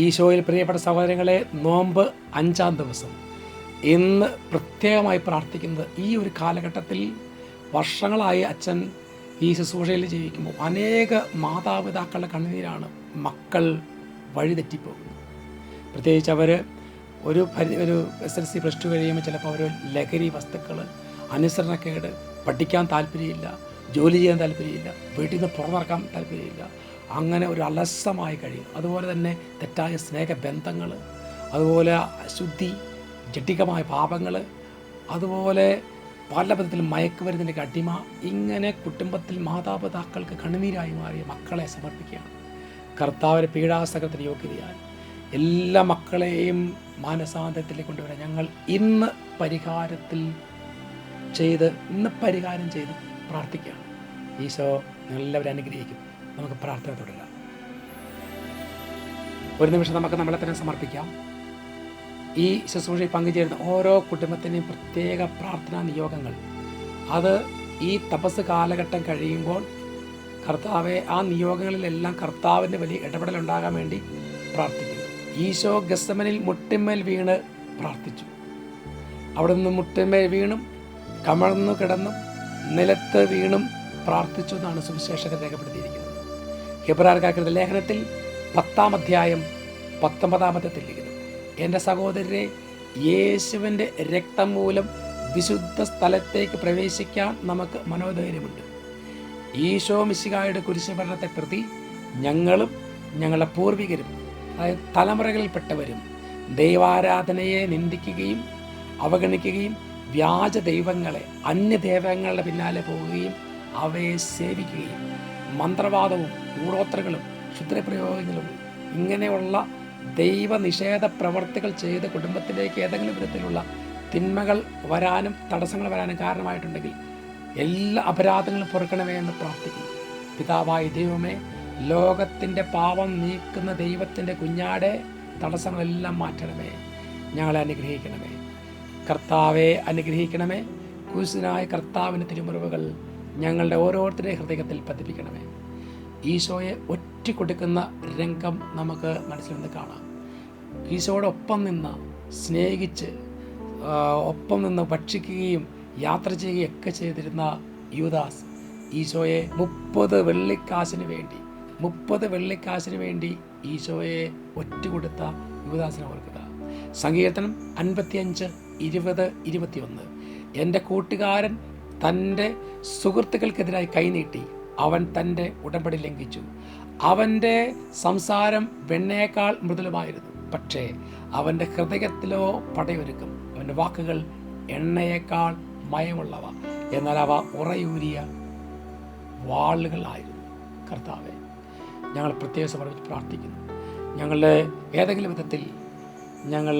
ഈശോയിൽ പ്രിയപ്പെട്ട സഹോദരങ്ങളെ, നോമ്പ് 5-ാം ദിവസം. ഇന്ന് പ്രത്യേകമായി പ്രാർത്ഥിക്കുന്നത് ഈ ഒരു കാലഘട്ടത്തിൽ വർഷങ്ങളായി അച്ഛൻ ഈ ശുശ്രൂഷയിൽ ജീവിക്കുമ്പോൾ അനേക മാതാപിതാക്കളുടെ കണ്ണുനീരാണ് മക്കൾ വഴിതെറ്റിപ്പോകുന്നത്. പ്രത്യേകിച്ച് അവർ ഒരു SSLC +2 കഴിയുമ്പോൾ ചിലപ്പോൾ അവർ ലഹരി വസ്തുക്കൾ, അനുസരണക്കേട്, പഠിക്കാൻ താല്പര്യമില്ല, ജോലി ചെയ്യാൻ താല്പര്യമില്ല, വീട്ടിൽ നിന്ന് പുറത്തിറക്കാൻ താല്പര്യമില്ല, അങ്ങനെ ഒരു അലസമായി കഴിയും. അതുപോലെ തന്നെ തെറ്റായ സ്നേഹബന്ധങ്ങൾ, അതുപോലെ അശുദ്ധി, ജഡികമായ പാപങ്ങൾ, അതുപോലെ പല വിധത്തിൽ മയക്കുമരുന്നിൻ്റെ അടിമ, ഇങ്ങനെ കുടുംബത്തിൽ മാതാപിതാക്കൾക്ക് കണ്ണുനീരായി മാറിയ മക്കളെ സമർപ്പിക്കുകയാണ്. കർത്താവിൻ്റെ പീഡാസഹനത്തിന് യോഗ്യതയാൽ എല്ലാ മക്കളെയും മാനസാന്തരത്തിലേക്ക് കൊണ്ടുവരാൻ ഞങ്ങൾ ഇന്ന് പരിഹാരം ചെയ്ത് പ്രാർത്ഥിക്കുകയാണ്. ഈശോ എല്ലാവരും അനുഗ്രഹിക്കും. നമുക്ക് പ്രാർത്ഥന തുടരാം. ഒരു നിമിഷം നമുക്ക് നമ്മളെ തന്നെ സമർപ്പിക്കാം. ഈ ശുശ്രൂഷയിൽ പങ്കുചേരുന്ന ഓരോ കുടുംബത്തിൻ്റെയും പ്രത്യേക പ്രാർത്ഥനാ നിയോഗങ്ങൾ, അത് ഈ തപസ് കാലഘട്ടം കഴിയുമ്പോൾ കർത്താവെ ആ നിയോഗങ്ങളിലെല്ലാം കർത്താവിൻ്റെ വലിയ ഇടപെടലുണ്ടാകാൻ വേണ്ടി പ്രാർത്ഥിക്കുന്നു. ഈശോ ഗെത്സമനിൽ മുട്ടിന്മേൽ വീണ് പ്രാർത്ഥിച്ചു. അവിടെ നിന്ന് മുട്ടിന്മേൽ വീണും കമഴ്ന്നു കിടന്നും നിലത്ത് വീണും പ്രാർത്ഥിച്ചു എന്നാണ് സുവിശേഷകർ രേഖപ്പെടുത്തിയിരിക്കുന്നത്. ഹെബ്രായർക്കാരുടെ ലേഖനത്തിൽ 10-ാം അധ്യായം 19-ാമത്തെ തിരുലിഖിതം, എൻ്റെ സഹോദരരെ, യേശുവിൻ്റെ രക്തം മൂലം വിശുദ്ധ സ്ഥലത്തേക്ക് പ്രവേശിക്കാൻ നമുക്ക് മനോധൈര്യമുണ്ട്. ഈശോ മിശിഹായുടെ കുരിശുമരണത്തെ പ്രതി ഞങ്ങളും ഞങ്ങളുടെ പൂർവികരും, അതായത് തലമുറകളിൽപ്പെട്ടവരും, ദൈവാരാധനയെ നിന്ദിക്കുകയും അവഗണിക്കുകയും വ്യാജ ദൈവങ്ങളെ, അന്യദൈവങ്ങളുടെ പിന്നാലെ പോവുകയും അവയെ സേവിക്കുകയും മന്ത്രവാദവും കൂടോത്രകളും ക്ഷുദ്രപ്രയോഗങ്ങളും ഇങ്ങനെയുള്ള ദൈവനിഷേധ പ്രവർത്തികൾ ചെയ്ത് കുടുംബത്തിലേക്ക് ഏതെങ്കിലും വിധത്തിലുള്ള തിന്മകൾ വരാനും തടസ്സങ്ങൾ വരാനും കാരണമായിട്ടുണ്ടെങ്കിൽ എല്ലാ അപരാധങ്ങളും പൊറുക്കണമേ എന്ന് പ്രാർത്ഥിക്കുന്നു. പിതാവായ ദൈവമേ, ലോകത്തിൻ്റെ പാപം നീക്കുന്ന ദൈവത്തിൻ്റെ കുഞ്ഞാടെ തടസ്സങ്ങളെല്ലാം മാറ്റണമേ. ഞങ്ങളെ അനുഗ്രഹിക്കണമേ. കർത്താവെ അനുഗ്രഹിക്കണമേ. ക്രൂശിതനായ കർത്താവിൻ്റെ തിരുമുറിവുകൾ ഞങ്ങളുടെ ഓരോരുത്തരുടെയും ഹൃദയത്തിൽ പതിപ്പിക്കണമേ. ഈശോയെ ഒറ്റിക്കൊടുക്കുന്ന രംഗം നമുക്ക് മനസ്സിൽ നിന്ന് കാണാം. ഈശോയോടൊപ്പം നിന്ന് സ്നേഹിച്ച് ഒപ്പം നിന്ന് ഭക്ഷിക്കുകയും യാത്ര ചെയ്യുകയും ഒക്കെ ചെയ്തിരുന്ന യൂദാസ് ഈശോയെ 30 വെള്ളിക്കാശിന് വേണ്ടി ഈശോയെ ഒറ്റുകൊടുത്ത യൂദാസിനെ ഓർക്കുക. സങ്കീർത്തനം 55:20-21, എൻ്റെ കൂട്ടുകാരൻ തൻ്റെ സുഹൃത്തുക്കൾക്കെതിരായി കൈനീട്ടി, അവൻ തൻ്റെ ഉടമ്പടി ലംഘിച്ചു. അവൻ്റെ സംസാരം വെണ്ണയേക്കാൾ മൃദുലമായിരുന്നു, പക്ഷേ അവൻ്റെ ഹൃദയത്തിലോ പടയൊരുക്കും. അവൻ്റെ വാക്കുകൾ എണ്ണയേക്കാൾ മയമുള്ളവ, എന്നാൽ അവ ഉറയൂരിയ വാളുകളായിരുന്നു. കർത്താവെ, ഞങ്ങൾ പ്രത്യേകം സമർപ്പിച്ച് പ്രാർത്ഥിക്കുന്നു. ഞങ്ങളുടെ ഏതെങ്കിലും വിധത്തിൽ ഞങ്ങൾ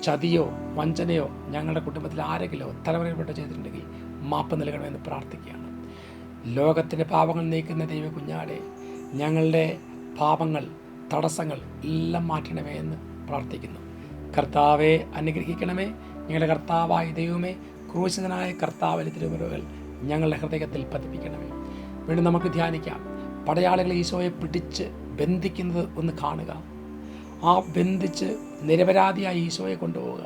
ചതിയോ വഞ്ചനയോ ഞങ്ങളുടെ കുടുംബത്തിൽ ആരെങ്കിലോ തലമുറയിൽപ്പെട്ട് ചെയ്തിട്ടുണ്ടെങ്കിൽ മാപ്പ് നൽകണമെന്ന് പ്രാർത്ഥിക്കുകയാണ്. ലോകത്തിൻ്റെ പാപങ്ങൾ നീക്കുന്ന ദൈവ കുഞ്ഞാടെ, ഞങ്ങളുടെ പാപങ്ങൾ, തടസ്സങ്ങൾ എല്ലാം മാറ്റണമേ എന്ന് പ്രാർത്ഥിക്കുന്നു. കർത്താവെ അനുഗ്രഹിക്കണമേ. ഞങ്ങളുടെ കർത്താവായ ദൈവമേ, ക്രൂശിതനായ കർത്താവിൻ്റെ തിരുമുറിവുകൾ ഞങ്ങളുടെ ഹൃദയത്തിൽ പതിപ്പിക്കണമേ. വീണ്ടും നമുക്ക് ധ്യാനിക്കാം. പടയാളികൾ ഈശോയെ പിടിച്ച് ബന്ധിക്കുന്നത് ഒന്ന് കാണുക. ആ ബന്ധിച്ച് നിരപരാധിയായി ഈശോയെ കൊണ്ടുപോവുക.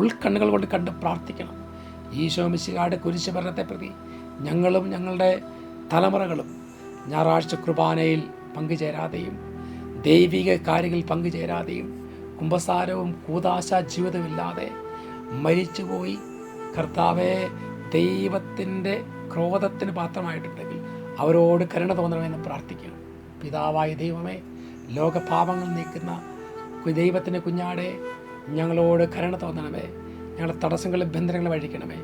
ഉൾക്കണ്ണുകൾ കൊണ്ട് കണ്ട് പ്രാർത്ഥിക്കണം. ഈശോ മിശിഹായുടെ കുരിശുമരണത്തെ പ്രതി ഞങ്ങളും ഞങ്ങളുടെ തലമുറകളും ഞായറാഴ്ച കുർബാനയിൽ പങ്കുചേരാതെയും ദൈവിക കാര്യങ്ങളിൽ പങ്കുചേരാതെയും കുമ്പസാരവും കൂദാശ ജീവിതമില്ലാതെ മരിച്ചുപോയി കർത്താവെ ദൈവത്തിൻ്റെ ക്രോധത്തിന് പാത്രമായിട്ടുണ്ടെങ്കിൽ അവരോട് കരുണ തോന്നണമെന്ന് പ്രാർത്ഥിക്കണം. പിതാവായ ദൈവമേ, ലോകപാപങ്ങൾ നീക്കുന്ന ദൈവത്തിൻ്റെ കുഞ്ഞാടെ, ഞങ്ങളോട് കരുണ തോന്നണമേ. ഞങ്ങളുടെ തടസ്സങ്ങളും ബന്ധനങ്ങളും അഴിക്കണമേ.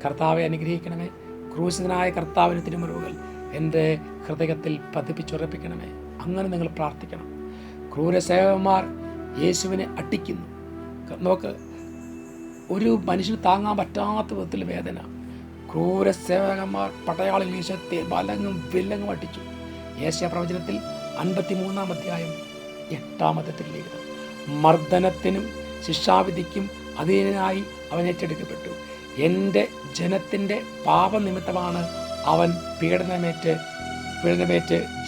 കർത്താവെ അനുഗ്രഹിക്കണമേ. ക്രൂശിതനായ കർത്താവിൻ്റെ തിരുമുറിവുകൾ എൻ്റെ ഹൃദയത്തിൽ പതിപ്പിച്ചുറപ്പിക്കണമേ. അങ്ങനെ നിങ്ങൾ പ്രാർത്ഥിക്കണം. ക്രൂരസേവകന്മാർ യേശുവിനെ അടിക്കുന്നു. നോക്ക്, ഒരു മനുഷ്യന് താങ്ങാൻ പറ്റാത്ത വിധത്തിൽ വേദന. ക്രൂരസേവകന്മാർ പടയാളിൽ ഈശോയെ ബലങ്ങും വില്ലങ്ങും അടിച്ചു. യേശയ്യാ പ്രവചനത്തിൽ 53-ാം അധ്യായം 8-ാമത്തെ തിരുലിഖിതം, മർദ്ദനത്തിനും ശിക്ഷാവിധിക്കും അധീനനായി അവൻ ഏറ്റെടുക്കപ്പെട്ടു. എൻ്റെ ജനത്തിൻ്റെ പാപനിമിത്തമാണ് അവൻ പീഡനമേറ്റ്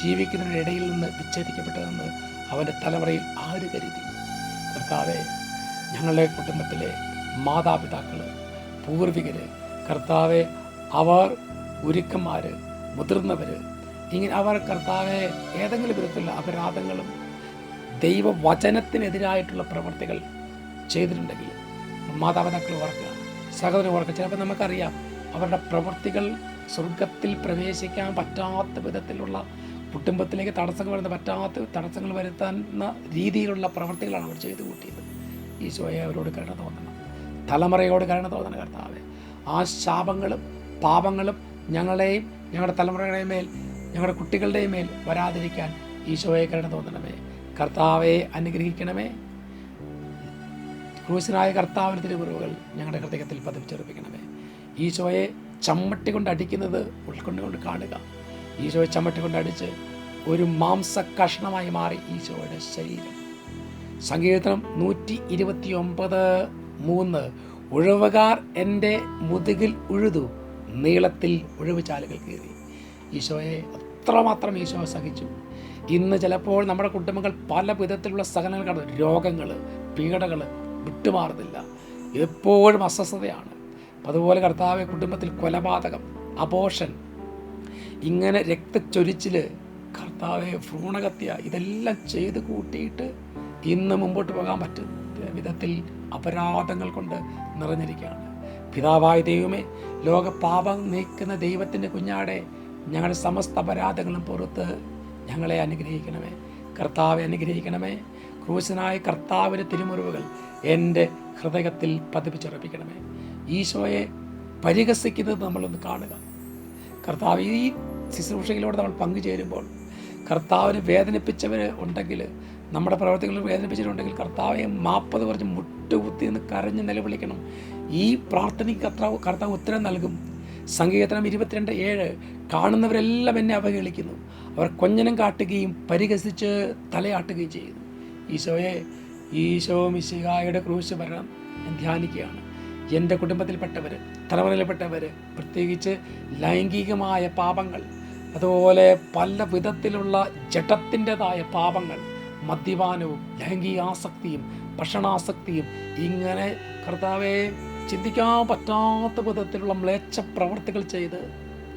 ജീവിക്കുന്നവരുടെ ഇടയിൽ നിന്ന് വിച്ഛേദിക്കപ്പെട്ടതെന്ന് അവൻ്റെ തലമുറയിൽ ആര് കരുതി? കർത്താവെ, ഞങ്ങളുടെ കുടുംബത്തിലെ മാതാപിതാക്കൾ, പൂർവികർ, കർത്താവെ, അവർ ഗുരുക്കന്മാർ, മുതിർന്നവർ, ഇങ്ങനെ അവർ കർത്താവെ ഏതെങ്കിലും വിധത്തിലുള്ള അപരാധങ്ങളും ദൈവവചനത്തിനെതിരായിട്ടുള്ള പ്രവർത്തികൾ ചെയ്തിട്ടുണ്ടെങ്കിൽ മാതാപിതാക്കൾ ഓർക്കുക, സഹോദരൻ ഓർക്കുക. ചിലപ്പോൾ നമുക്കറിയാം അവരുടെ പ്രവൃത്തികൾ സ്വർഗത്തിൽ പ്രവേശിക്കാൻ പറ്റാത്ത വിധത്തിലുള്ള, കുടുംബത്തിലേക്ക് തടസ്സങ്ങൾ വരുത്തുന്ന രീതിയിലുള്ള പ്രവൃത്തികളാണ് അവർ ചെയ്തു കൂട്ടിയത്. ഈശോയെ അവരോട് കരുണ തോന്നണം, തലമുറയോട് കരുണ തോന്നണം കർത്താവെ. ആ ശാപങ്ങളും പാപങ്ങളും ഞങ്ങളുടെയും ഞങ്ങളുടെ തലമുറകളുടെ മേൽ, ഞങ്ങളുടെ കുട്ടികളുടെയും മേൽ വരാതിരിക്കാൻ ഈശോയെ കരുണ തോന്നണമേ. കർത്താവെ അനുഗ്രഹിക്കണമേ. ക്രൂശനായ കർത്താവിൻ്റെ തിരുമുറിവുകൾ ഞങ്ങളുടെ ഹൃദയത്തിൽ പതിപ്പിച്ചെറുപ്പിക്കണമേ. ഈശോയെ ചമ്മട്ടി കൊണ്ട് അടിക്കുന്നത് ഉൾക്കൊണ്ടുകൊണ്ട് കാണുക. ഈശോയെ ചമ്മട്ടി കൊണ്ട് അടിച്ച് ഒരു മാംസ കഷ്ണമായി മാറി ഈശോയുടെ ശരീരം. സങ്കീർത്തനം 129:3 ഉഴവുകാർ എൻ്റെ മുതുകിൽ ഉഴുതു, നീളത്തിൽ ഉഴവ് ചാലുകൾ കീറി. ഈശോയെ അത്രമാത്രം ഈശോ സഹിച്ചു. ഇന്ന് ചിലപ്പോൾ നമ്മുടെ കുടുംബങ്ങൾ പല വിധത്തിലുള്ള സഹനങ്ങൾ കാണുന്നു. രോഗങ്ങൾ, പീഡകൾ വിട്ടുമാറുന്നില്ല, എപ്പോഴും അസ്വസ്ഥതയാണ്. അതുപോലെ കർത്താവെ, കുടുംബത്തിൽ കൊലപാതകം, അബോർഷൻ, ഇങ്ങനെ രക്തച്ചൊരിച്ചിൽ, കർത്താവെ ഭ്രൂണഹത്യ, ഇതെല്ലാം ചെയ്ത് കൂട്ടിയിട്ട് ഇന്ന് മുമ്പോട്ട് പോകാൻ പറ്റുന്ന വിധത്തിൽ അപരാധങ്ങൾ കൊണ്ട് നിറഞ്ഞിരിക്കുകയാണ്. പിതാവായ ദൈവമേ, ലോക പാപം നീക്കുന്ന ദൈവത്തിൻ്റെ കുഞ്ഞാടെ, ഞങ്ങളുടെ സമസ്ത അപരാധങ്ങളും പുറത്ത് ഞങ്ങളെ അനുഗ്രഹിക്കണമേ. കർത്താവെ അനുഗ്രഹിക്കണമേ. ക്രൂശനായ കർത്താവിൻ്റെ തിരുമുറിവുകൾ എൻ്റെ ഹൃദയത്തിൽ പതിപ്പിച്ചുറപ്പിക്കണമേ. ഈശോയെ പരിഹസിക്കുന്നത് നമ്മളൊന്ന് കാണുക. കർത്താവ്, ഈ ശുശ്രൂഷയിലൂടെ നമ്മൾ പങ്കുചേരുമ്പോൾ കർത്താവിനെ വേദനിപ്പിച്ചവർ ഉണ്ടെങ്കിൽ, നമ്മുടെ പ്രവർത്തികളിൽ വേദനിപ്പിച്ചിട്ടുണ്ടെങ്കിൽ കർത്താവെ മാപ്പത് പറഞ്ഞ് മുട്ടുകുത്തി എന്ന് കരഞ്ഞ് നിലവിളിക്കണം. ഈ പ്രാർത്ഥനയ്ക്ക് കർത്താവ് ഉത്തരം നൽകും. സങ്കീർത്തനം 22:7 കാണുന്നവരെല്ലാം എന്നെ അവഹേളിക്കുന്നു, അവർ കൊഞ്ഞനം കാട്ടുകയും പരിഹസിച്ച് തലയാട്ടുകയും ചെയ്യുന്നു. ഈശോയെ, ഈശോ മിശിഹായുടെ ക്രൂശ് മരണം ഞാൻ ധ്യാനിക്കുകയാണ്. എൻ്റെ കുടുംബത്തിൽപ്പെട്ടവർ, തലമുറയിൽപ്പെട്ടവർ, പ്രത്യേകിച്ച് ലൈംഗികമായ പാപങ്ങൾ, അതുപോലെ പല വിധത്തിലുള്ള ജഡത്തിൻ്റെതായ പാപങ്ങൾ, മദ്യപാനവും ലൈംഗികാസക്തിയും ഭക്ഷണാസക്തിയും, ഇങ്ങനെ കർത്താവെ ചിന്തിക്കാൻ പറ്റാത്ത വിധത്തിലുള്ള മ്ലേച്ഛ പ്രവർത്തികൾ ചെയ്ത്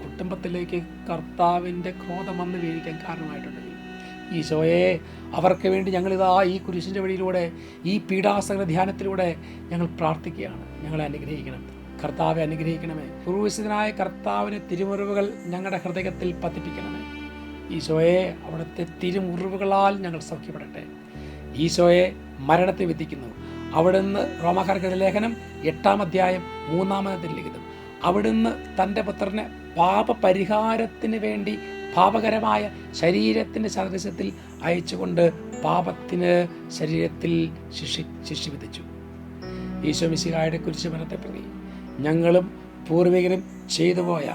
കുടുംബത്തിലേക്ക് കർത്താവിൻ്റെ ക്രോധം വന്ന് വീഴിക്കാൻ കാരണമായിട്ടുണ്ടെങ്കിൽ ഈശോയെ, അവർക്ക് വേണ്ടി ഞങ്ങളിതാ ഈ കുരിശിൻ്റെ വഴിയിലൂടെ, ഈ പീഡാസകല ധ്യാനത്തിലൂടെ ഞങ്ങൾ പ്രാർത്ഥിക്കുകയാണ്. ഞങ്ങളെ അനുഗ്രഹിക്കണം കർത്താവെ, അനുഗ്രഹിക്കണമേ. ക്രൂശിതനായ കർത്താവിന് തിരുമുറിവുകൾ ഞങ്ങളുടെ ഹൃദയത്തിൽ പതിപ്പിക്കണമേ. ഈശോയെ, അവിടുത്തെ തിരുമുറിവുകളാൽ ഞങ്ങൾ സൗഖ്യപ്പെടട്ടെ. ഈശോയെ മരണത്തെ വിധിക്കുന്നു. അവിടുന്ന് റോമാക്കാർക്കെഴുതിയ ലേഖനം 8-3 ലിഖിതം, അവിടുന്ന് തൻ്റെ പുത്രനെ പാപപരിഹാരത്തിന് വേണ്ടി പാപകരമായ ശരീരത്തിൻ്റെ സാദൃശ്യത്തിൽ അയച്ചുകൊണ്ട് പാപത്തിന് ശരീരത്തിൽ ശിക്ഷ വിധിച്ചു. ഈശോ മിശിഹായുടെ കുരിശുമരണത്തെ പ്രതി ഞങ്ങളും പൂർവികരും ചെയ്തുപോയ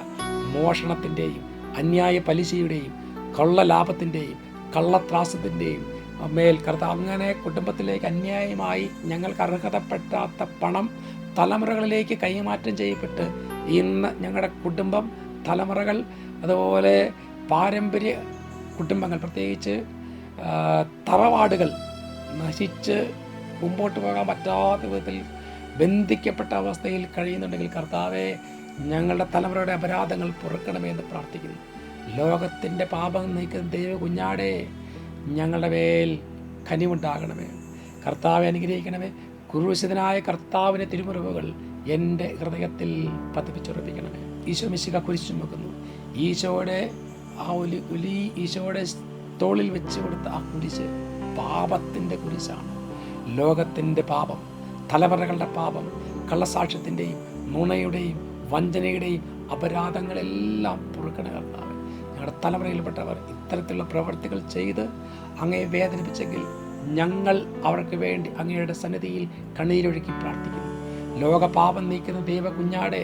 മോഷണത്തിൻ്റെയും അന്യായ പലിശയുടെയും കള്ളലാഭത്തിൻ്റെയും കള്ളത്രാസത്തിൻ്റെയും മേൽ കർത്താവ്, അങ്ങനെ കുടുംബത്തിലേക്ക് അന്യായമായി ഞങ്ങൾക്ക് അർഹതപ്പെടാത്ത പണം തലമുറകളിലേക്ക് കൈമാറ്റം ചെയ്യപ്പെട്ട് ഇന്ന് ഞങ്ങളുടെ കുടുംബം, തലമുറകൾ, അതുപോലെ പാരമ്പര്യ കുടുംബങ്ങൾ, പ്രത്യേകിച്ച് തറവാടുകൾ നശിച്ച് മുമ്പോട്ട് പോകാൻ പറ്റാത്ത വിധത്തിൽ ബന്ധിക്കപ്പെട്ട അവസ്ഥയിൽ കഴിയുന്നുണ്ടെങ്കിൽ കർത്താവെ, ഞങ്ങളുടെ തലമുറയുടെ അപരാധങ്ങൾ പൊറുക്കണമേ എന്ന് പ്രാർത്ഥിക്കുന്നു. ലോകത്തിൻ്റെ പാപം നീക്കുന്ന ദൈവ കുഞ്ഞാടെ, ഞങ്ങളുടെ മേൽ കനിവുണ്ടാകണമേ. കർത്താവെ അനുഗ്രഹിക്കണമേ. ക്രൂശിതനായ കർത്താവിൻ്റെ തിരുമുറിവുകൾ എൻ്റെ ഹൃദയത്തിൽ പതിപ്പിച്ചുറപ്പിക്കണമേ. ഈശോ മിശിഹ കുരിശ് ചുമക്കുന്നു. ഈശോയുടെ ആ ഈശോയുടെ തോളിൽ വെച്ച് കൊടുത്ത ആ കുരിശ് പാപത്തിൻ്റെ കുരിശാണ്. ലോകത്തിൻ്റെ പാപം, തലമുറകളുടെ പാപം, കള്ളസാക്ഷ്യത്തിൻ്റെയും നുണയുടെയും വഞ്ചനയുടെയും അപരാധങ്ങളെല്ലാം പൊറുക്കണ കർത്താവ്. ഞങ്ങളുടെ തലമുറയിൽപ്പെട്ടവർ ഇത്തരത്തിലുള്ള പ്രവർത്തികൾ ചെയ്ത് അങ്ങയെ വേദനിപ്പിച്ചെങ്കിൽ ഞങ്ങൾ അവർക്ക് വേണ്ടി അങ്ങയുടെ സന്നിധിയിൽ കണ്ണീരൊഴുക്കി പ്രാർത്ഥിക്കുന്നു. ലോകപാപം നീക്കുന്ന ദൈവ കുഞ്ഞാടെ,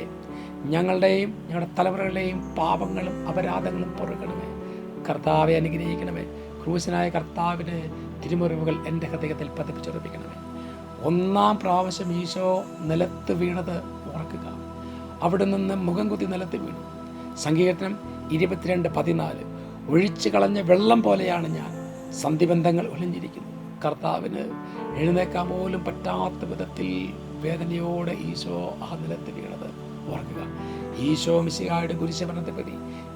ഞങ്ങളുടെയും ഞങ്ങളുടെ തലമുറകളുടെയും പാപങ്ങളും അപരാധങ്ങളും പൊറുക്കണമേ. കർത്താവെ അനുഗ്രഹിക്കണമേ. ക്രൂശനായ കർത്താവിന് തിരുമുറിവുകൾ എൻ്റെ ഹൃദയത്തിൽ പതിപ്പിച്ചുറപ്പിക്കണമേ. 1 പ്രാവശ്യം ഈശോ നിലത്ത് വീണത് ഓർക്കുക. അവിടെ നിന്ന് മുഖം കുത്തി നിലത്ത് വീണു. സങ്കീർത്തനം 22:14 ഒഴിച്ചു കളഞ്ഞ വെള്ളം പോലെയാണ് ഞാൻ, സന്ധിബന്ധങ്ങൾ ഒളിഞ്ഞിരിക്കുന്നു. കർത്താവിന് എഴുന്നേക്കാൻ പോലും പറ്റാത്ത വിധത്തിൽ വേദനയോടെ ഈശോ ആ നിലത്ത് വീണത് ഓർക്കുക. ഈശോ മിശിഹായുടെ കുരിശുമരണത്തെ പറ്റി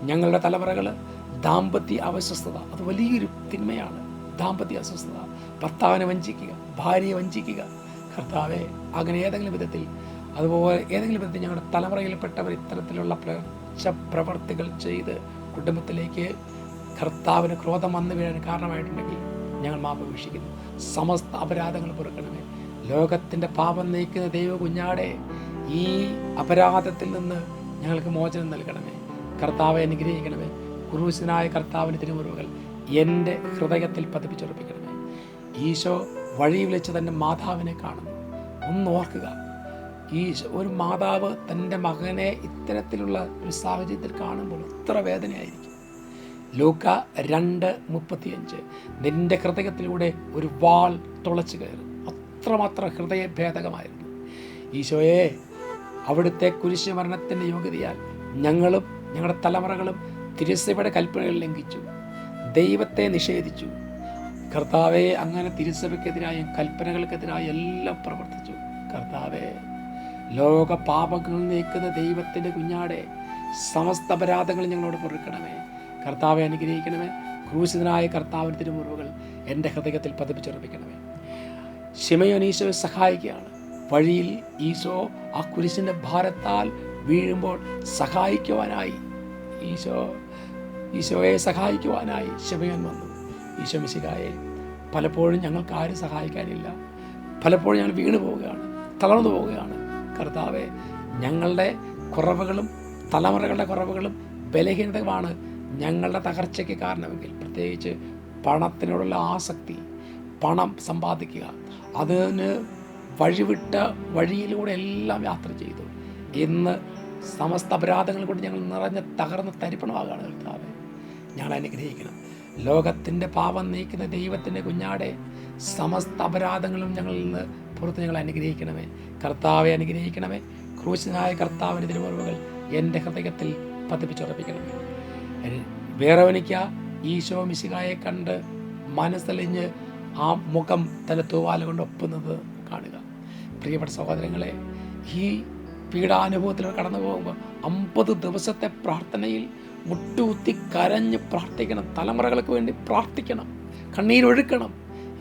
ഞങ്ങളുടെ തലമുറകൾ ദാമ്പത്യ അസ്വസ്ഥത, അത് വലിയൊരു തിന്മയാണ്. ദാമ്പത്യ അസ്വസ്ഥത, ഭർത്താവിനെ വഞ്ചിക്കുക, ഭാര്യയെ വഞ്ചിക്കുക. കർത്താവെ, അങ്ങനെ ഏതെങ്കിലും വിധത്തിൽ, അതുപോലെ ഏതെങ്കിലും വിധത്തിൽ ഞങ്ങളുടെ തലമുറയിൽപ്പെട്ടവർ ഇത്തരത്തിലുള്ള പ്രവർത്തികൾ ചെയ്ത് കുടുംബത്തിലേക്ക് കർത്താവിന് ക്രോധം വന്നു വീഴാൻ കാരണമായിട്ടുണ്ടെങ്കിൽ ഞങ്ങൾ മാപ്പ് വീക്ഷിക്കുന്നു. സമസ്ത അപരാധങ്ങൾ പൊറുക്കണമേ. ലോകത്തിൻ്റെ പാപം നയിക്കുന്ന ദൈവ കുഞ്ഞാടെ, ഈ അപരാധത്തിൽ നിന്ന് ഞങ്ങൾക്ക് മോചനം നൽകണമേ. കർത്താവെ അനുഗ്രഹിക്കണമേ. ക്രൂശനായ കർത്താവിൻ്റെ തിരുമുറിവുകൾ എൻ്റെ ഹൃദയത്തിൽ പതിപ്പിച്ചുറപ്പിക്കണമേ. ഈശോ വഴിയിൽ വെച്ച് തൻ്റെ മാതാവിനെ കാണുന്നു. ഒന്നോർക്കുക, ഒരു മാതാവ് തൻ്റെ മകനെ ഇത്തരത്തിലുള്ള ഒരു സാഹചര്യത്തിൽ കാണുമ്പോൾ എത്ര വേദനയായിരിക്കും. ലൂക്ക 2:35, നിന്റെ ഹൃദയത്തിലൂടെ ഒരു വാൾ തുളച്ചു കയറും. അത്രമാത്രം ഹൃദയഭേദകമായിരുന്നു. ഈശോയെ, അവിടുത്തെ കുരിശുമരണത്തിൻ്റെ യോഗ്യതയാൽ ഞങ്ങളും ഞങ്ങളുടെ തലമുറകളും തിരുസഭയുടെ കൽപ്പനകൾ ലംഘിച്ചു, ദൈവത്തെ നിഷേധിച്ചു. കർത്താവെ, അങ്ങനെ തിരുസഭയ്ക്കെതിരായും കൽപ്പനകൾക്കെതിരായും എല്ലാം പ്രവർത്തിച്ചു. കർത്താവെ, ലോക പാപങ്ങൾ നീക്കുന്ന ദൈവത്തിൻ്റെ കുഞ്ഞാടെ, സമസ്ത അപരാധങ്ങൾ ഞങ്ങളോട് പൊറുക്കണമേ. കർത്താവെ അനുഗ്രഹിക്കണമേ. ക്രൂശിതനായ കർത്താവിൻ്റെ തിരുമുറിവുകൾ എൻ്റെ ഹൃദയത്തിൽ പതിപ്പിച്ചുറപ്പിക്കണമേ. ശിമയോൻ ഈശോയെ സഹായിക്കുകയാണ്. വഴിയിൽ ഈശോ ആ കുരിശിൻ്റെ ഭാരത്താൽ വീഴുമ്പോൾ സഹായിക്കുവാനായി ഈശോയെ സഹായിക്കുവാനായി ശിമയോൻ വന്നു. ഈശോ മിശിഹായെ, പലപ്പോഴും ഞങ്ങൾക്ക് ആരും സഹായിക്കാനില്ല. പലപ്പോഴും ഞങ്ങൾ വീണു പോവുകയാണ്, തളർന്നു പോവുകയാണ്. കർത്താവെ, ഞങ്ങളുടെ കുറവുകളും തലമുറകളുടെ കുറവുകളും ബലഹീനതയുമാണ് ഞങ്ങളുടെ തകർച്ചയ്ക്ക് കാരണമെങ്കിൽ, പ്രത്യേകിച്ച് പണത്തിനോടുള്ള ആസക്തി, പണം സമ്പാദിക്കുക, അതിന് വഴിവിട്ട വഴിയിലൂടെ എല്ലാം യാത്ര ചെയ്തു. ഇന്ന് സമസ്ത അപരാധങ്ങൾ കൊണ്ട് ഞങ്ങൾ നിറഞ്ഞ് തകർന്ന് തരിപ്പണമാകാണ്. കർത്താവെ, ഞങ്ങളെ അനുഗ്രഹിക്കണം. ലോകത്തിൻ്റെ പാപം നീക്കുന്ന ദൈവത്തിൻ്റെ കുഞ്ഞാടെ, സമസ്ത അപരാധങ്ങളും ഞങ്ങളിൽ നിന്ന് പുറത്ത് ഞങ്ങളെ അനുഗ്രഹിക്കണമേ. കർത്താവെ അനുഗ്രഹിക്കണമേ. ക്രൂശനായ കർത്താവിൻ്റെ തിരുമുറിവുകൾ എൻ്റെ ഹൃദയത്തിൽ പതിപ്പിച്ചുറപ്പിക്കണമേ. വേറെവനിക്ക ഈശോ മിശിഹായെ കണ്ട് മനസ്സലിഞ്ഞ് ആ മുഖം തൻ്റെ തൂവാല കൊണ്ട് ഒപ്പുന്നത് കാണുക. പ്രിയപ്പെട്ട സഹോദരങ്ങളെ, ഈ പീഡാനുഭവത്തിലൂടെ കടന്നു പോകുമ്പോൾ 50 ദിവസത്തെ പ്രാർത്ഥനയിൽ മുട്ടുകുത്തി കരഞ്ഞ് പ്രാർത്ഥിക്കണം. തലമുറകൾക്ക് വേണ്ടി പ്രാർത്ഥിക്കണം, കണ്ണീരൊഴുക്കണം.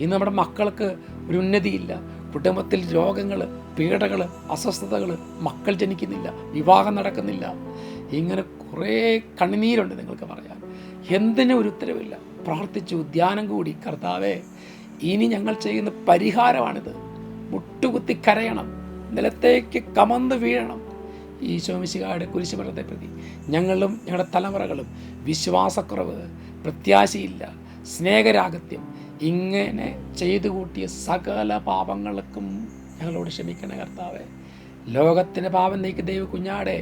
ഇന്ന് നമ്മുടെ മക്കൾക്ക് ഒരു ഉന്നതിയില്ല. കുടുംബത്തിൽ രോഗങ്ങൾ, പീഡകൾ, അസ്വസ്ഥതകൾ, മക്കൾ ജനിക്കുന്നില്ല, വിവാഹം നടക്കുന്നില്ല. ഇങ്ങനെ കുറേ കണ്ണുനീരുണ്ട്. നിങ്ങൾക്ക് പറയാം, എന്തിനും ഒരു ഉത്തരവില്ല. പ്രാർത്ഥിച്ചു, ധ്യാനം കൂടി. കർത്താവെ, ഇനി ഞങ്ങൾ ചെയ്യുന്ന പരിഹാരമാണിത്. മുട്ടുകുത്തി കരയണം, നിലത്തേക്ക് കമന്ന് വീഴണം. ഈശോ മിശിഹായുടെ കുരിശുമരണത്തെ പ്രതി ഞങ്ങളും ഞങ്ങളുടെ തലമുറകളും വിശ്വാസക്കുറവ്, പ്രത്യാശയില്ല, സ്നേഹരാഗത്യം, ഇങ്ങനെ ചെയ്തു കൂട്ടിയ സകല പാപങ്ങൾക്കും ഞങ്ങളോട് ക്ഷമിക്കണേ. കർത്താവെ, ലോകത്തിൻ്റെ പാപം നീക്കി ദൈവ കുഞ്ഞാടെ,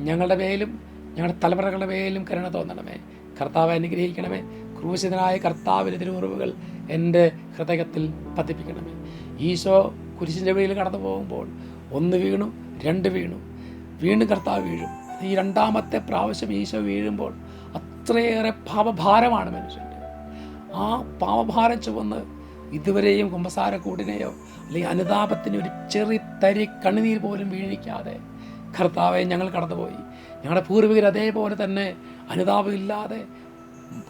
ഞങ്ങളുടെ മേലും ഞങ്ങളുടെ തലമുറകളുടെ മേലും കരുണ തോന്നണമേ. കർത്താവെ അനുഗ്രഹിക്കണമേ. ക്രൂശിതനായ കർത്താവിൻ്റെ തിരുമുറിവുകൾ എൻ്റെ ഹൃദയത്തിൽ പതിപ്പിക്കണമേ. ഈശോ കുരിശിൻ്റെ വഴിയിൽ കടന്നു പോകുമ്പോൾ 1 വീണു, 2 വീണു, വീണ്ടും കർത്താവ് വീഴും. ഈ 2ാമത്തെ പ്രാവശ്യം ഈശോ വീഴുമ്പോൾ അത്രയേറെ പാപഭാരമാണ് മനുഷ്യൻ്റെ. ആ പാപഭാരം ചുവന്ന് ഇതുവരെയും കുമ്പസാരക്കൂടിനെയോ അല്ലെങ്കിൽ അനുതാപത്തിന് ഒരു ചെറിയ തരി കണ്ണുനീർ പോലും വീഴിക്കാതെ കർത്താവെ ഞങ്ങൾ കടന്നുപോയി. ഞങ്ങളുടെ പൂർവികർ അതേപോലെ തന്നെ അനുതാപമില്ലാതെ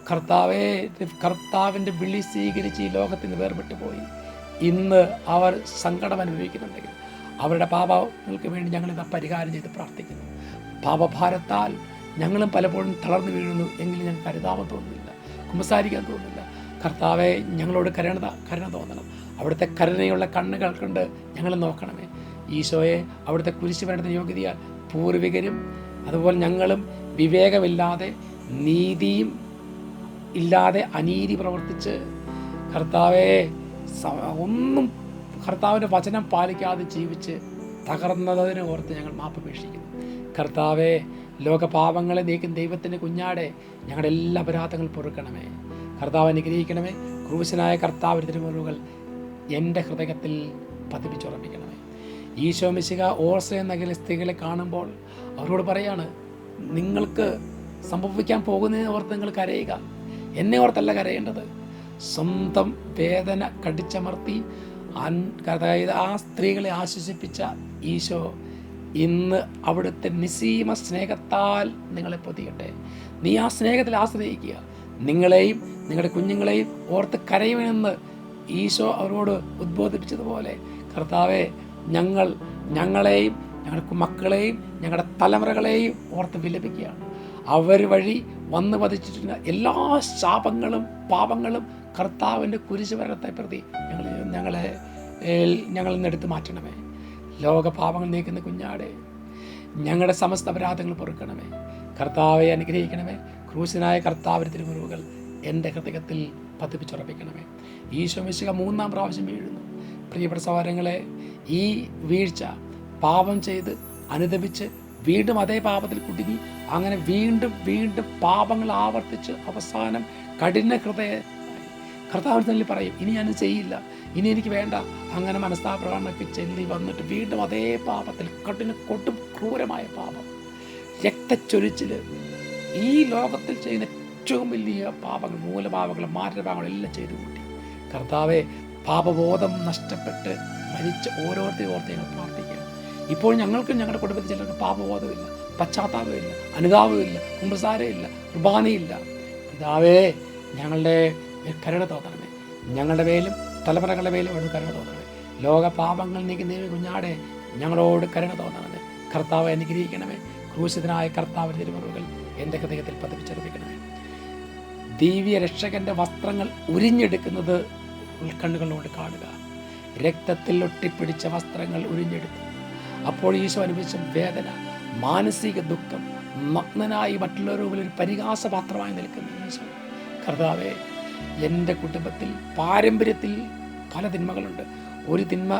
കർത്താവിൻ്റെ വിളി സ്വീകരിച്ച് ഈ ലോകത്തിൽ നിന്ന് വേർപെട്ടു പോയി. ഇന്ന് അവർ സങ്കടം അനുഭവിക്കുന്നുണ്ടെങ്കിൽ അവരുടെ പാപങ്ങൾക്ക് വേണ്ടി ഞങ്ങളിത് പരിഹാരം ചെയ്ത് പ്രാർത്ഥിക്കുന്നു. പാപഭാരത്താൽ ഞങ്ങളും പലപ്പോഴും തളർന്നു വീഴുന്നു. എങ്കിലും ഞങ്ങൾക്ക് അനുതാപം തോന്നുന്നില്ല, കുമ്പസാരിക്കാൻ തോന്നുന്നില്ല. കർത്താവെ, ഞങ്ങളോട് കരുണ തോന്നണം. അവിടുത്തെ കരുണയുള്ള കണ്ണുകൾ കൊണ്ട് ഞങ്ങൾ നോക്കണമേ. ഈശോയെ, അവിടുത്തെ കുരിശുമരണത്തിന് യോഗ്യതയാൽ പൂർവികരും അതുപോലെ ഞങ്ങളും വിവേകമില്ലാതെ, നീതിയും ഇല്ലാതെ അനീതി പ്രവർത്തിച്ച് കർത്താവെ ഒന്നും കർത്താവിൻ്റെ വചനം പാലിക്കാതെ ജീവിച്ച് തകർന്നതിനെ ഓർത്ത് ഞങ്ങൾ മാപ്പപേക്ഷിക്കുന്നു. കർത്താവെ, ലോകപാപങ്ങളെ നീക്കും ദൈവത്തിൻ്റെ കുഞ്ഞാടെ, ഞങ്ങളുടെ എല്ലാ അപരാധങ്ങൾ പൊറുക്കണമേ. കർത്താവ് അനുഗ്രഹിക്കണമേ. ക്രൂശനായ കർത്താവിൻ്റെ തിരുമുറിവുകൾ എൻ്റെ ഹൃദയത്തിൽ പതിപ്പിച്ചുറപ്പിക്കണമേ. ഈശോ മിശിഹ ഓർസ എന്ന സ്ത്രീകളെ കാണുമ്പോൾ അവരോട് പറയാണ്, നിങ്ങൾക്ക് സംഭവിക്കാൻ പോകുന്നതിനെ ഓർത്ത് നിങ്ങൾ കരയുക, എന്നെ ഓർത്തല്ല കരയേണ്ടത്. സ്വന്തം വേദന കടിച്ചമർത്തി അതായത് ആ സ്ത്രീകളെ ആശ്വസിപ്പിച്ച ഈശോ ഇന്ന് അവിടുത്തെ നിസ്സീമ സ്നേഹത്താൽ നിങ്ങളെ പൊതിയട്ടെ. നീ ആ സ്നേഹത്തിൽ ആശ്രയിക്കുക. നിങ്ങളെയും നിങ്ങളുടെ കുഞ്ഞുങ്ങളെയും ഓർത്ത് കരയുമെന്ന് ഈശോ അവരോട് ഉദ്ബോധിപ്പിച്ചതുപോലെ കർത്താവെ, ഞങ്ങളെയും ഞങ്ങളുടെ മക്കളെയും ഞങ്ങളുടെ തലമുറകളെയും ഓർത്ത് വിലപിക്കുകയാണ്. അവർ വഴി വന്നു പതിച്ചിട്ടുള്ള എല്ലാ ശാപങ്ങളും പാപങ്ങളും കർത്താവിൻ്റെ കുരിശുമരണത്തെ പ്രതി ഞങ്ങളിൽ നിന്ന് എടുത്ത് മാറ്റണമേ. ലോക പാപങ്ങൾ നീക്കുന്ന കുഞ്ഞാടെ, ഞങ്ങളുടെ സമസ്ത അപരാധങ്ങൾ പൊറുക്കണമേ. കർത്താവെ അനുഗ്രഹിക്കണമേ. ക്രൂശനായ കർത്താവിൻ്റെ തിരുമുറിവുകൾ എൻ്റെ ഹൃദയത്തിൽ പതിപ്പിച്ചുറപ്പിക്കണമേ. ഈശോ മിശിഹ 3-ാം പ്രാവശ്യം വീഴുന്നു. പ്രിയപ്പെട്ട സഹോദരങ്ങളെ, ഈ വീഴ്ച പാപം ചെയ്ത് അനുദപിച്ച് വീണ്ടും അതേ പാപത്തിൽ കുടുങ്ങി അങ്ങനെ വീണ്ടും വീണ്ടും പാപങ്ങൾ ആവർത്തിച്ച് അവസാനം കഠിന ഹൃദയ കർത്താവിന് തന്നെ പറയും, ഇനി ഞാൻ ചെയ്യില്ല, ഇനി എനിക്ക് വേണ്ട. അങ്ങനെ മനസ്താപ്രകടനമൊക്കെ ചെല്ലി വന്നിട്ട് വീണ്ടും അതേ പാപത്തിൽ കൊടും ക്രൂരമായ പാപം, രക്തച്ചൊരിച്ചിൽ, ഈ ലോകത്തിൽ ചെയ്യുന്ന ഏറ്റവും വലിയ പാപങ്ങൾ, മൂലപാപങ്ങൾ, മാരപാപങ്ങൾ എല്ലാം ചെയ്തു കൂട്ടി. കർത്താവെ, പാപബോധം നഷ്ടപ്പെട്ട് മരിച്ച ഓരോരുത്തരെയും ഓർത്ത് ഞങ്ങൾ പ്രാർത്ഥിക്കുക. ഇപ്പോൾ ഞങ്ങൾക്കും ഞങ്ങളുടെ കുടുംബത്തിൽ ചിലർക്ക് പാപബോധമില്ല, പശ്ചാത്താപമില്ല, അനുതാപമില്ല, കുമ്പസാരമില്ല, കുർബാനയില്ല. പിതാവേ, ഞങ്ങളുടെ കരുണ തോന്നണമേ. ഞങ്ങളുടെ മേലും തലമുറകളുടെ മേലും അവിടെ കരുണ തോന്നണമേ. ലോക പാപങ്ങൾ നീക്കുന്ന കുഞ്ഞാടെ ഞങ്ങളോട് കരുണ തോന്നണമേ. കർത്താവ് അനുഗ്രഹിക്കണമേ. ക്രൂശിതനായ കർത്താവിൻ്റെ തിരുമുറിവുകൾ എൻ്റെ ഹൃദയത്തിൽ പതിപ്പിച്ചെടുപ്പിക്കണമേ. ദിവ്യ രക്ഷകന്റെ വസ്ത്രങ്ങൾ ഉരിഞ്ഞെടുക്കുന്നത് ഉൾക്കണ്ണുകളോട് കാണുക. രക്തത്തിൽ ഒട്ടിപ്പിടിച്ച വസ്ത്രങ്ങൾ ഉരിഞ്ഞെടുത്തു. അപ്പോൾ ഈശോ അനുഭവിച്ച വേദന, മാനസിക ദുഃഖം, നഗ്നനായി മറ്റുള്ളവരുടെ മുമ്പിൽ ഒരു പരിഹാസപാത്രമായി നിൽക്കുന്ന ഈശോ. കർത്താവേ, എൻ്റെ കുടുംബത്തിൽ പാരമ്പര്യത്തിൽ പല തിന്മകളുണ്ട്. ഒരു തിന്മ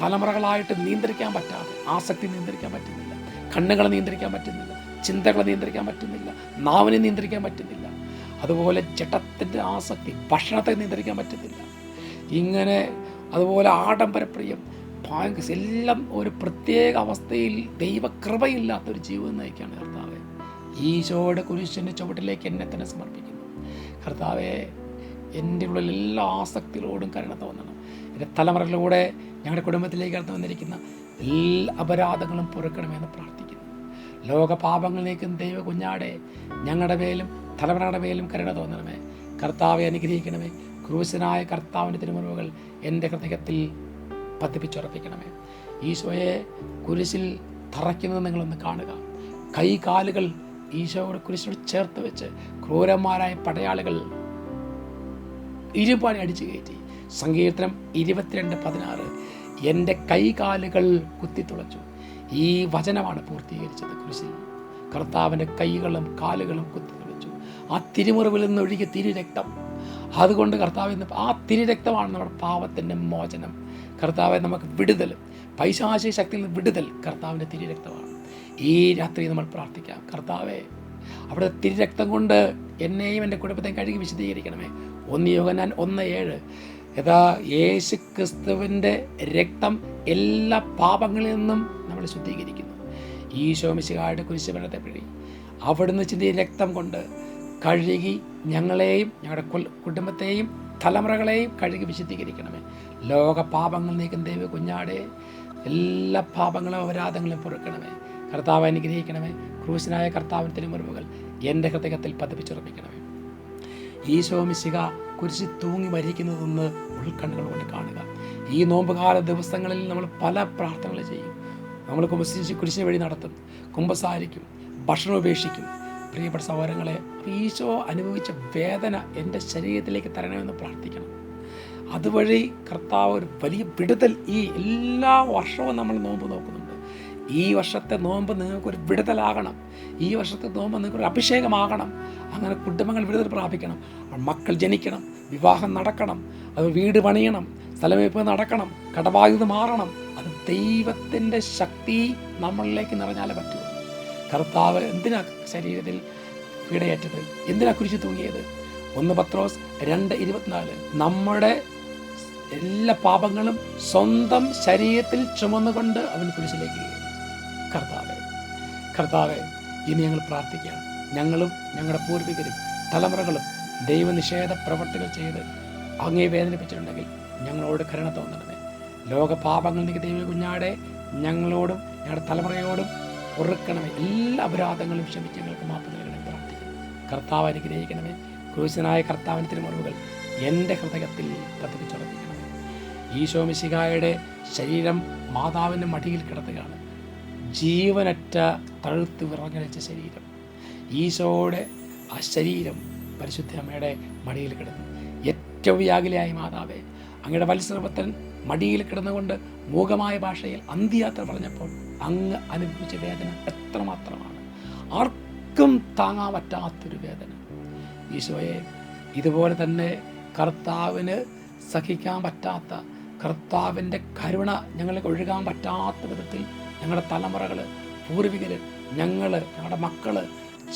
തലമുറകളായിട്ട് നിയന്ത്രിക്കാൻ പറ്റാതെ, ആസക്തി നിയന്ത്രിക്കാൻ പറ്റുന്നില്ല, കണ്ണുകളെ നിയന്ത്രിക്കാൻ പറ്റുന്നില്ല, ചിന്തകളെ നിയന്ത്രിക്കാൻ പറ്റുന്നില്ല, നാവിനെ നിയന്ത്രിക്കാൻ പറ്റുന്നില്ല. അതുപോലെ ജഡത്തിൻ്റെ ആസക്തി, ഭക്ഷണത്തെ നിയന്ത്രിക്കാൻ പറ്റുന്നില്ല. ഇങ്ങനെ അതുപോലെ ആഡംബരപ്രിയം, എല്ലാം ഒരു പ്രത്യേക അവസ്ഥയിൽ ദൈവകൃപയില്ലാത്തൊരു ജീവിതം നയിക്കുകയാണ്. കർത്താവെ, ഈശോയുടെ കുരിശിൻ്റെ ചുവട്ടിലേക്ക് എന്നെ തന്നെ സമർപ്പിക്കുന്നു. കർത്താവെ, എൻ്റെ ഉള്ളിൽ എല്ലാ ആസക്തികളോടും കരുണ തോന്നണം. എൻ്റെ തലമുറകളിലൂടെ ഞങ്ങളുടെ കുടുംബത്തിലേക്ക് കടന്നു വന്നിരിക്കുന്ന എല്ലാ അപരാധങ്ങളും പൊറുക്കണമെന്ന് പ്രാർത്ഥിക്കുന്നു. ലോക പാപങ്ങൾ നീക്കുന്ന ദൈവ കുഞ്ഞാടെ ഞങ്ങളുടെ മേലും തലമുറയുടെ മേലും കരുണ തോന്നണമേ. കർത്താവെ അനുഗ്രഹിക്കണമേ. ക്രൂശനായ കർത്താവിൻ്റെ തിരുമുറിവുകൾ എൻ്റെ ഹൃദയത്തിൽ പതിപ്പിച്ചുറപ്പിക്കണമേ. ഈശോയെ കുരിശിൽ തറയ്ക്കുന്നത് നിങ്ങളൊന്ന് കാണുക. കൈകാലുകൾ ഈശോയുടെ കുരിശിനോട് ചേർത്ത് വെച്ച് ക്രൂരന്മാരായ പടയാളികൾ ഇരുപാടി അടിച്ചു കയറ്റി. സങ്കീർത്തനം 22:16 എൻ്റെ കൈകാലുകൾ കുത്തിത്തുളച്ചു. ഈ വചനമാണ് പൂർത്തീകരിച്ചത്. കുരിശിൽ കർത്താവിൻ്റെ കൈകളും കാലുകളും കുത്തിത്തുളച്ചു. ആ തിരുമുറിവിൽ നിന്ന് ഒഴുകിയ തിരുരക്തം, അതുകൊണ്ട് കർത്താവ് ആ തിരുരക്തമാണ് നമ്മുടെ പാപത്തിൻ്റെ മോചനം. കർത്താവെ, നമുക്ക് വിടുതൽ, പൈശാചിക ശക്തിയിൽ നിന്ന് വിടുതൽ കർത്താവിൻ്റെ തിരുരക്തമാണ്. ഈ രാത്രി നമ്മൾ പ്രാർത്ഥിക്കാം. കർത്താവെ, അവിടെ തിരുരക്തം കൊണ്ട് എന്നെയും എൻ്റെ കുടുംബത്തെയും കഴുകി വിശദീകരിക്കണമേ. 1 യോഹന്നാൻ 1:7 യേശു ക്രിസ്തുവിൻ്റെ രക്തം എല്ലാ പാപങ്ങളിൽ നിന്നും നമ്മളെ ശുദ്ധീകരിക്കുന്നു. ഈശോ മിശിഹായുടെ കുരിശുമരണത്തെ വഴി അവിടുന്ന് ചിന്തിയ രക്തം കൊണ്ട് കഴുകി ഞങ്ങളെയും ഞങ്ങളുടെ കുടുംബത്തെയും തലമുറകളെയും കഴുകി വിശുദ്ധീകരിക്കണമേ. ലോക പാപങ്ങൾ നീക്കുന്ന ദൈവ കുഞ്ഞാടെ എല്ലാ പാപങ്ങളും അപരാധങ്ങളും പൊറുക്കണമേ. കർത്താവ് അനുഗ്രഹിക്കണമേ. ക്രൂശനായ കർത്താവിൻ്റെ തിരുമുറിവുകൾ എൻ്റെ ഹൃദയത്തിൽ പതിപ്പിച്ചുറപ്പിക്കണമേ. ഈശോ മിശിഹ കുരിശിൽ തൂങ്ങി മരിക്കുന്നതൊന്ന് ഉൾക്കണ്ണുകൾ കൊണ്ട് കാണുക. ഈ നോമ്പുകാല ദിവസങ്ങളിൽ നമ്മൾ പല പ്രാർത്ഥനകൾ ചെയ്യും. നമ്മൾ കുരിശിന് വഴി നടത്തും, കുമ്പസാരിക്കും, ഭക്ഷണം ഉപേക്ഷിക്കും. പ്രിയപ്പെട്ട സഹോദരങ്ങളെ, ഈശോ അനുഭവിച്ച വേദന എൻ്റെ ശരീരത്തിലേക്ക് തരണമെന്ന് പ്രാർത്ഥിക്കണം. അതുവഴി കർത്താവ് ഒരു വലിയ വിടുതൽ ഈ എല്ലാ വർഷവും നമ്മൾ നോമ്പ് നോക്കുന്നുണ്ട്. ഈ വർഷത്തെ നോമ്പ് നിങ്ങൾക്കൊരു വിടുതലാകണം. ഈ വർഷത്തെ നോമ്പ് നിങ്ങൾക്കൊരു അഭിഷേകമാകണം. അങ്ങനെ കുടുംബങ്ങൾ വിടുതൽ പ്രാപിക്കണം, മക്കൾ ജനിക്കണം, വിവാഹം നടക്കണം, അത് വീട് പണിയണം, സ്ഥലമേപ്പ് നടക്കണം, കടബാധ്യത മാറണം. അത് ദൈവത്തിൻ്റെ ശക്തി നമ്മളിലേക്ക് നിറഞ്ഞാലേ പറ്റൂ. കർത്താവ് എന്തിനാ ശരീരത്തിൽ പീഡയേറ്റത്? എന്തിനാ കുരിശിൽ തൂങ്ങിയത്? 1 പത്രോസ് 2:24 നമ്മുടെ എല്ലാ പാപങ്ങളും സ്വന്തം ശരീരത്തിൽ ചുമന്നുകൊണ്ട് അവൻ കുരിശിലേക്ക്. കർത്താവെ, ഇനി ഞങ്ങൾ പ്രാർത്ഥിക്കുകയാണ്. ഞങ്ങളും ഞങ്ങളുടെ പൂർവികരും തലമുറകളും ദൈവനിഷേധ പ്രവർത്തികൾ ചെയ്ത് അങ്ങേ വേദനിപ്പിച്ചിട്ടുണ്ടെങ്കിൽ ഞങ്ങളോട് കരുണ തോന്നണമേ. ലോകപാപങ്ങൾ നീക്കി ദൈവ കുഞ്ഞാടെ ഞങ്ങളോടും ഞങ്ങളുടെ തലമുറയോടും പൊറുക്കണമേ. എല്ലാ അപരാധങ്ങളും ക്ഷമിച്ച് ഞങ്ങൾക്ക് മാപ്പ് നൽകണമെന്ന് പ്രാർത്ഥിക്കുന്നു. കർത്താവ് അനുഗ്രഹിക്കണമേ. ക്രൂശനായ കർത്താവിൻ്റെ തിരുമുറിവുകൾ എൻ്റെ ഹൃദയത്തിൽ പതിപ്പിച്ചുറപ്പിക്കണമേ. ഈശോ മിശിഹായുടെ ശരീരം മാതാവിൻ്റെ മടിയിൽ കിടത്തുകയാണ്. ജീവനറ്റ തഴുത്ത് വിറങ്ങലിച്ച ശരീരം, ഈശോയുടെ ആ ശരീരം പരിശുദ്ധ അമ്മയുടെ മടിയിൽ കിടന്നു. ഏറ്റവും വ്യാകുലയായി മാതാവേ, അങ്ങയുടെ വത്സരപുത്രൻ മടിയിൽ കിടന്നുകൊണ്ട് മൂകമായ ഭാഷയിൽ അന്ത്യയാത്ര പറഞ്ഞപ്പോൾ അങ്ങ് അനുഭവിച്ച വേദന എത്രമാത്രമാണ്. ആർക്കും താങ്ങാൻ പറ്റാത്തൊരു വേദന. ഈശോയെ, ഇതുപോലെ തന്നെ കർത്താവിന് സഹിക്കാൻ പറ്റാത്ത, കർത്താവിൻ്റെ കരുണ ഞങ്ങൾക്ക് ഒഴുകാൻ പറ്റാത്ത വിധത്തിൽ ഞങ്ങളുടെ തലമുറകൾ, പൂർവികർ, ഞങ്ങളുടെ മക്കൾ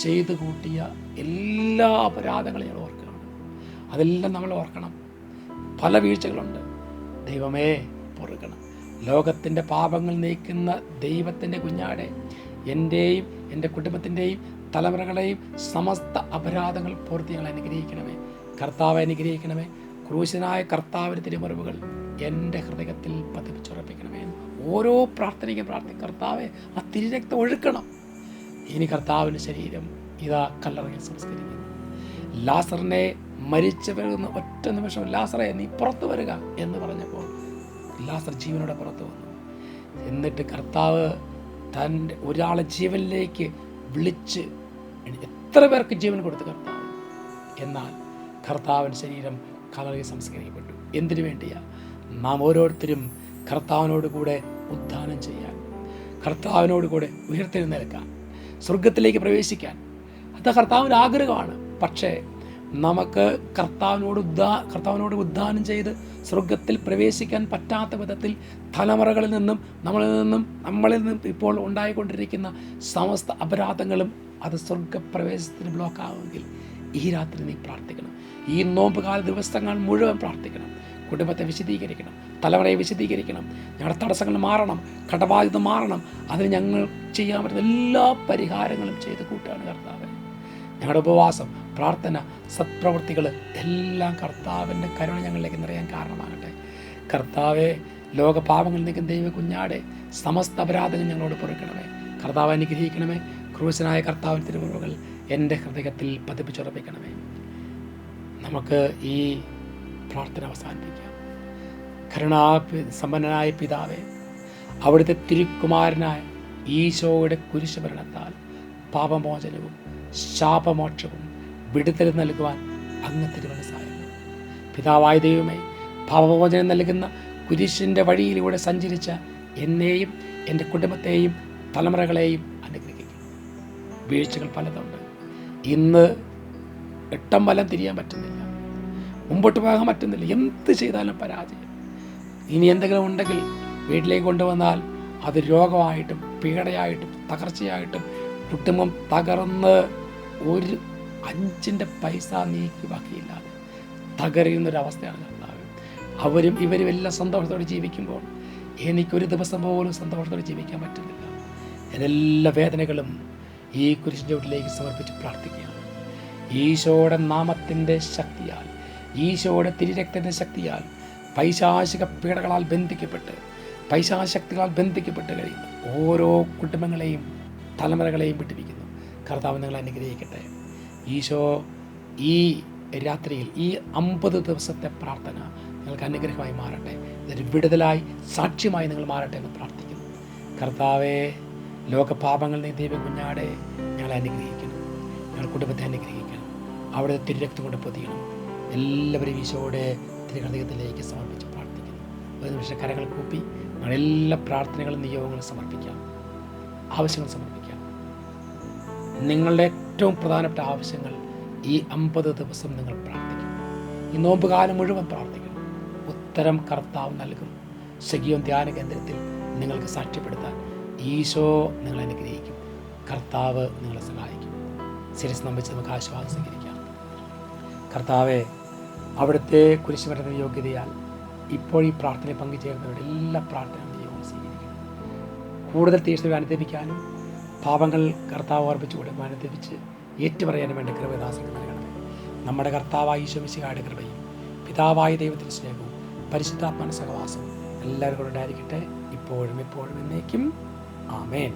ചെയ്തു കൂട്ടിയ എല്ലാ അപരാധങ്ങളും ഞങ്ങൾ ഓർക്കണം. അതെല്ലാം നമ്മൾ ഓർക്കണം. പല വീഴ്ചകളുണ്ട്. ദൈവമേ പൊറുക്കണം. ലോകത്തിൻ്റെ പാപങ്ങൾ നീക്കുന്ന ദൈവത്തിൻ്റെ കുഞ്ഞാടെ, എൻ്റെയും എൻ്റെ കുടുംബത്തിൻ്റെയും തലമുറകളെയും സമസ്ത അപരാധങ്ങൾ പൂർത്തി ഞങ്ങൾ അനുഗ്രഹിക്കണമേ. കർത്താവ് അനുഗ്രഹിക്കണമേ. ക്രൂശനായ കർത്താവിൻ്റെ തിരുമുറിവുകൾ എൻ്റെ ഹൃദയത്തിൽ പതിപ്പിച്ചുറപ്പിക്കണമേ. ഓരോ പ്രാർത്ഥനയ്ക്കും പ്രാർത്ഥിക്കും, കർത്താവെ ആ തിരുരക്തം ഒഴുക്കണം. ഇനി കർത്താവിൻ്റെ ശരീരം ഇതാ കല്ലറയിൽ സംസ്കരിക്കുന്നു. ലാസറിനെ മരിച്ചവരുന്ന ഒറ്റ നിമിഷം, ലാസറെ നീ പുറത്തു വരിക എന്ന് പറഞ്ഞപ്പോൾ ലാസർ ജീവനോടെ പുറത്തു വന്നു. എന്നിട്ട് കർത്താവ് തൻ്റെ ഒരാളെ ജീവനിലേക്ക് വിളിച്ച് എത്ര പേർക്ക് ജീവൻ കൊടുത്തു കർത്താവ്. എന്നാൽ കർത്താവിൻ്റെ ശരീരം കല്ലറയിൽ സംസ്കരിക്കപ്പെട്ടു. എന്തിനു വേണ്ടിയാ? നാം ഓരോരുത്തരും കർത്താവിനോട് കൂടെ ഉദ്ധാനം ചെയ്യാൻ, കർത്താവിനോട് കൂടെ ഉയർത്തെഴുന്നേൽക്കാൻ, സ്വർഗത്തിലേക്ക് പ്രവേശിക്കാൻ. അത് കർത്താവിൻ്റെ ആഗ്രഹമാണ്. പക്ഷേ നമുക്ക് കർത്താവിനോട് ഉദ്ധാനം ചെയ്ത് സ്വർഗത്തിൽ പ്രവേശിക്കാൻ പറ്റാത്ത വിധത്തിൽ തലമുറകളിൽ നിന്നും നമ്മളിൽ നിന്നും ഇപ്പോൾ ഉണ്ടായിക്കൊണ്ടിരിക്കുന്ന സമസ്ത അപരാധങ്ങളും അത് സ്വർഗപ്രവേശത്തിന് ബ്ലോക്കാവുമെങ്കിൽ ഈ രാത്രി നീ പ്രാർത്ഥിക്കണം. ഈ നോമ്പുകാല ദിവസങ്ങൾ മുഴുവൻ പ്രാർത്ഥിക്കണം. കുടുംബത്തെ വിശദീകരിക്കണം, തലമുറയെ വിശദീകരിക്കണം. ഞങ്ങളുടെ തടസ്സങ്ങൾ മാറണം, കടബാധ്യത മാറണം. അതിന് ഞങ്ങൾ ചെയ്യാൻ പറ്റുന്ന എല്ലാ പരിഹാരങ്ങളും ചെയ്ത് കൂട്ടുകയാണ് കർത്താവ്. ഞങ്ങളുടെ ഉപവാസം, പ്രാർത്ഥന, സത്പ്രവൃത്തികൾ എല്ലാം കർത്താവിൻ്റെ കരുണ ഞങ്ങളിലേക്ക് നിറയാൻ കാരണമാകട്ടെ. കർത്താവെ, ലോകപാപങ്ങൾ നീക്കുന്ന ദൈവ കുഞ്ഞാടെ സമസ്ത അപരാധങ്ങൾ ഞങ്ങളോട് പൊറുക്കണമേ. കർത്താവ് അനുഗ്രഹിക്കണമേ. ക്രൂശനായ കർത്താവിൻ്റെ തിരുമുറിവുകൾ എൻ്റെ ഹൃദയത്തിൽ പതിപ്പിച്ചുറപ്പിക്കണമേ. നമുക്ക് ഈ പ്രാർത്ഥന അവസാനിപ്പിക്കാം. സമ്പന്നനായ പിതാവേ, അവിടുത്തെ തിരുക്കുമാരനായ ഈശോയുടെ കുരിശുമരണത്താൽ പാപമോചനവും ശാപമോക്ഷവും വിടുതൽ നൽകുവാൻ അങ്ങ് തിരുമനസ്സായിരുന്നു. പിതാവായ ദൈവമേ, പാപമോചനം നൽകുന്ന കുരിശിൻ്റെ വഴിയിലൂടെ സഞ്ചരിച്ച എന്നെയും എൻ്റെ കുടുംബത്തെയും തലമുറകളെയും അനുഗ്രഹിക്കും. വീഴ്ചകൾ പലതുണ്ട്. ഇന്ന് എട്ടം വലം തിരിയാൻ പറ്റുന്നില്ല, മുമ്പോട്ട് പോകാൻ പറ്റുന്നില്ല. എന്ത് ചെയ്താലും പരാജയം. ഇനി എന്തെങ്കിലും ഉണ്ടെങ്കിൽ വീട്ടിലേക്ക് കൊണ്ടുവന്നാൽ അത് രോഗമായിട്ടും പീഡയായിട്ടും തകർച്ചയായിട്ടും കുടുംബം തകർന്ന് ഒരു 5 പൈസ നീക്കി ബാക്കിയില്ലാതെ തകരുന്നൊരവസ്ഥയാണ് കർത്താവ്. അവരും ഇവരും എല്ലാം സന്തോഷത്തോടെ ജീവിക്കുമ്പോൾ എനിക്കൊരു ദിവസം പോലും സന്തോഷത്തോടെ ജീവിക്കാൻ പറ്റുന്നില്ല. എല്ലാ വേദനകളും ഈ കുരിശിൻ്റെ ചുവട്ടിലേക്ക് സമർപ്പിച്ച് പ്രാർത്ഥിക്കുകയാണ്. ഈശോയുടെ നാമത്തിൻ്റെ ശക്തിയാൽ, ഈശോയുടെ തിരുരക്തത്തിൻ്റെ ശക്തിയാൽ പൈശാചിക പീഡകളാൽ പൈശാശക്തികളാൽ ബന്ധിക്കപ്പെട്ട് കഴിയുന്ന ഓരോ കുടുംബങ്ങളെയും തലമുറകളെയും വിട്ടുപിടിക്കുന്നു. കർത്താവ് നിങ്ങളെ അനുഗ്രഹിക്കട്ടെ. ഈശോ ഈ രാത്രിയിൽ ഈ 50 ദിവസത്തെ പ്രാർത്ഥന നിങ്ങൾക്ക് അനുഗ്രഹമായി മാറട്ടെ. ഇതൊരു വിടുതലായി സാക്ഷ്യമായി നിങ്ങൾ മാറട്ടെ എന്ന് പ്രാർത്ഥിക്കുന്നു. കർത്താവെ, ലോകപാപങ്ങൾ നീ ദൈവ കുഞ്ഞാടെ ഞങ്ങളെ അനുഗ്രഹിക്കണം. ഞങ്ങളുടെ കുടുംബത്തെ അനുഗ്രഹിക്കണം. അവിടെ തിരുരക്തം കൊണ്ട് പൊതിയണം. എല്ലാവരും ഈശോയുടെ തിരുഹൃദയത്തിലേക്ക് സമർപ്പിച്ച് പ്രാർത്ഥിക്കുന്നു. ഒരു നിമിഷം കരങ്ങൾ കൂപ്പി ഞങ്ങളെല്ലാ പ്രാർത്ഥനകളും നിയോഗങ്ങളും സമർപ്പിക്കാം, ആവശ്യങ്ങൾ സമർപ്പിക്കാം. നിങ്ങളുടെ ഏറ്റവും പ്രധാനപ്പെട്ട ആവശ്യങ്ങൾ ഈ 50 ദിവസം നിങ്ങൾ പ്രാർത്ഥിക്കും. ഈ നോമ്പുകാലം മുഴുവൻ പ്രാർത്ഥിക്കണം. ഉത്തരം കർത്താവ് നൽകും. ശകിയോൻ ധ്യാന കേന്ദ്രത്തിൽ നിങ്ങൾക്ക് സാക്ഷ്യപ്പെടുത്താൻ ഈശോ നിങ്ങളെ അനുഗ്രഹിക്കും. കർത്താവ് നിങ്ങളെ സഹായിക്കും. ശിരസ് നമ്പിച്ച് നമുക്ക് ആശ്വാസം സ്വീകരിക്കാം. കർത്താവെ, അവിടുത്തെ കുരിശുമരണ യോഗ്യതയാൽ ഇപ്പോൾ ഈ പ്രാർത്ഥനയിൽ പങ്കുചേർന്നവരുടെ എല്ലാ പ്രാർത്ഥനയും ദൈവം സ്വീകരിക്കണം. കൂടുതൽ തീർച്ചയായും അനുദപിക്കാനും പാപങ്ങൾ കർത്താവ് ഓർപ്പിച്ചു കൊടുക്കും അനുദപിച്ച് ഏറ്റുപറയാനും വേണ്ട കൃപദാസർക്ക് നൽകണമേ. നമ്മുടെ കർത്താവായ ഈശോ മിശിഹായുടെ കൃപയും പിതാവായ ദൈവത്തിൻ്റെ സ്നേഹവും പരിശുദ്ധാത്മാവിൻ്റെ സഹവാസവും എല്ലാവരും കൂടെ ഉണ്ടായിരിക്കട്ടെ, ഇപ്പോഴും എപ്പോഴും എന്നേക്കും. ആമേൻ.